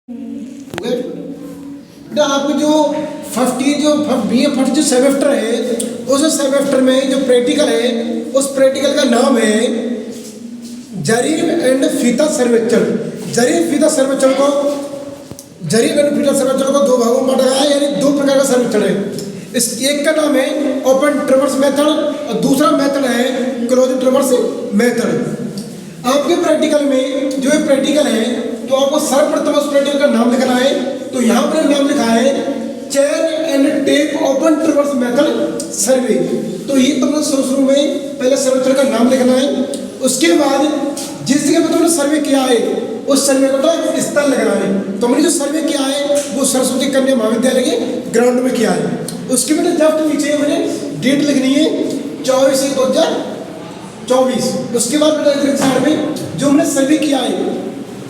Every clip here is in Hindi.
हो गया बेटा। आपको जो फर्स्ट जो सेमेस्टर है, उस सेमेस्टर में जो प्रैक्टिकल है, उस प्रैक्टिकल का नाम है जरीब एंड फीता सर्वेक्षण। जरीब फीता सर्वेक्षण को दो भागों में बांटा गया है, यानी दो प्रकार का सर्वेक्षण है। इस एक का नाम है ओपन ट्रैवर्स मेथड और दूसरा मेथड है क्लोज ट्रैवर्स मेथड। आपके प्रैक्टिकल में जो ये प्रैक्टिकल है, तो आपको सर्वप्रथम उस प्रैक्टिकल का नाम लिखना है। तो यहाँ पर नाम लिखा है chain and tape open traverse method survey. तो ये तुमने शुरू में पहले सर्वेक्षण का नाम लिखना है। उसके बाद जिस जगह पर तुमने सर्वे किया है, उस सर्वे को स्थल लगना है। तुमने जो सर्वे किया है वो सरस्वती कन्या महाविद्यालय के ग्राउंड में किया है। उसके बाद जस्ट नीचे मैंने डेट लिखनी है 24/1/2024। उसके बाद बेटा साइड में जो हमने सर्वे किया है,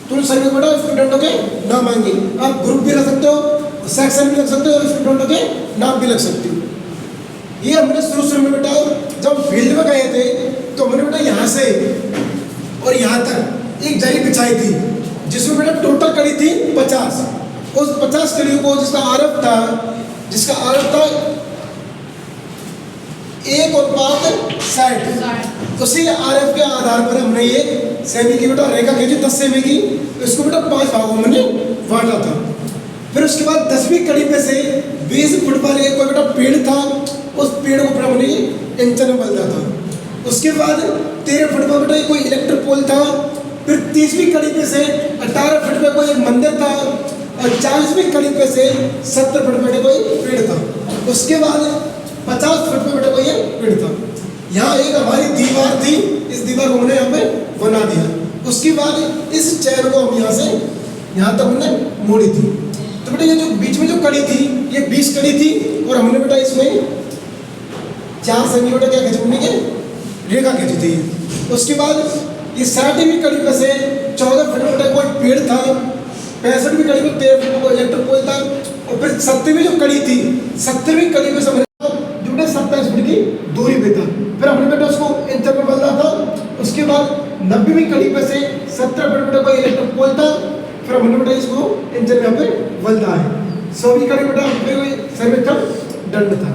तो सर्वे बेटा स्टूडेंटों के नाम आएंगे। आप ग्रुप भी रख सकते हो, सेक्शन भी रख सकते हो और स्टूडेंटों के नाम भी रख सकते हो। ये हमने शुरू में बेटा जब फील्ड में गए थे, तो हमने बेटा यहाँ से और यहाँ तक एक जरी बिछाई थी, जिसमें बेटा टोटल कड़ी थी 50। उस 50 कड़ियों को जिसका आरोप था 1:60। उसी आरएफ के आधार पर हमने ये सेमी की बेटा रेखा खींची 10 सेमी की। इसको बेटा 5 भागों में बांटा था। फिर उसके बाद 10वीं कड़ी पे से 20 फुट वाले कोई बेटा पेड़ था, उस पेड़ को फिर हमने इंचन में बदला था। उसके बाद 13 फुट पर बेटा कोई इलेक्ट्रिक पोल था। फिर 30वीं कड़ी पे से 18 फुट पे कोई एक मंदिर था और 40वीं कड़ी पे से 70 फुट पे कोई पेड़ था। उसके बाद 50 फुट पे बेटा कोई एक पेड़ था। यहाँ एक हमारी दीवार थी, इस दीवार को हमने यहाँ पे बना दिया। उसके बाद इस चैन को हम यहाँ से यहाँ तक हमने मोड़ी थी। तो बेटा ये जो बीच में जो कड़ी थी, ये 20 कड़ी थी और हमने बेटा इसमें 4 सेमी बेटा क्या खींची, हमने के रेखा खींची थी। उसके बाद ये 60वीं कड़ी पे से 14 फुट बेटा कोई पेड़ था। 65वीं कड़ी में 13 फुट कोई इलेक्ट्रिक पोल था। और फिर 70वीं जो कड़ी थी, 70वीं कड़ी पे से 27 फुट की दूरी पे था। फिर हमने बेटा उसको इंचन में बदला था। उसके बाद 90वीं कड़ी पे से 17 फुट बेटा कोई इलेक्ट्रिक पोल था। फिर हमने बेटा इसको इंचन में यहाँ पे बदला है। 100वीं कड़ी बेटा कोई सर्वेक्षण दंड था।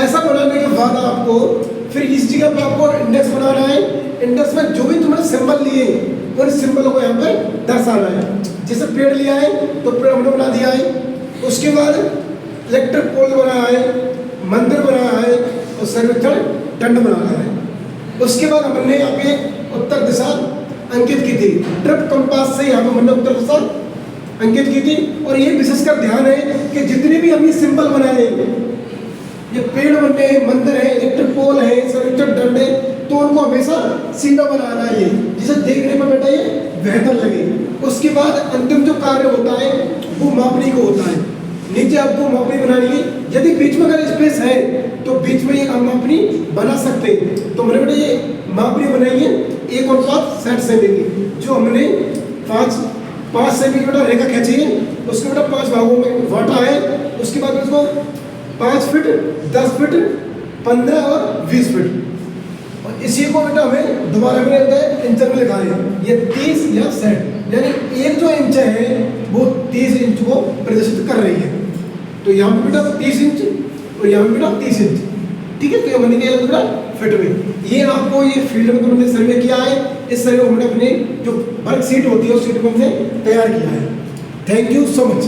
ऐसा बनाने के बाद आपको फिर इस जगह पर आपको इंडेक्स बनाना है। इंडेक्स में जो भी तुमने सिंबल लिए उन सिंबल को यहाँ पे दर्शाना है। जैसे पेड़ लिया है तो पेड़ हमने बना दिया है। उसके बाद इलेक्ट्रिक पोल बनाया है, मंदिर बनाया है और सर्वेक्षण दंड बनाया है। उसके बाद हमने यहाँ पे उत्तर दिशा अंकित की थी। ट्रिप कंपास से यहाँ पे हमने उत्तर दिशा अंकित की थी। और ये विशेषकर ध्यान है कि जितने भी हम ये सिंबल बनाए, ये पेड़ बने हैं, मंदिर है, इलेक्ट्रिक पोल है, सर्वेक्षण दंड है, तो उनको हमेशा सीधा बनाना है, जिसे देखने पर बेटा ये बेहतर लगे। उसके बाद अंतिम जो कार्य होता है वो मापनी को होता है। नीचे आपको मापनी बनानी है। यदि बीच में अगर स्पेस है तो बीच में ये हम मापनी बना सकते हैं। तो हमने बेटा ये मापनी बनाई है 1:60 सेमी की, जो हमने 5 सेमी की बेटा रेखा खींची है। उसको बेटा 5 भागों में बांटा है। उसके बाद उसको 5 फीट, 10 फीट, 15 और 20 फीट। और इसी को बेटा हमें दोबारा में इंच में लिखा है। ये 30 या 60, यानी एक जो इंच है वो 30 इंच को प्रदर्शित कर रही है। तो यहाँ पे बेटा 30 इंच और यहाँ पे बेटा 30 इंच, ठीक है। तो हमने क्या बेटा फिट में ये आपको ये फील्ड में हमने सर्वे किया है। इस सर्वे को हमने अपने जो वर्कशीट होती है उस शीट को हमने तैयार किया है। Thank you so much.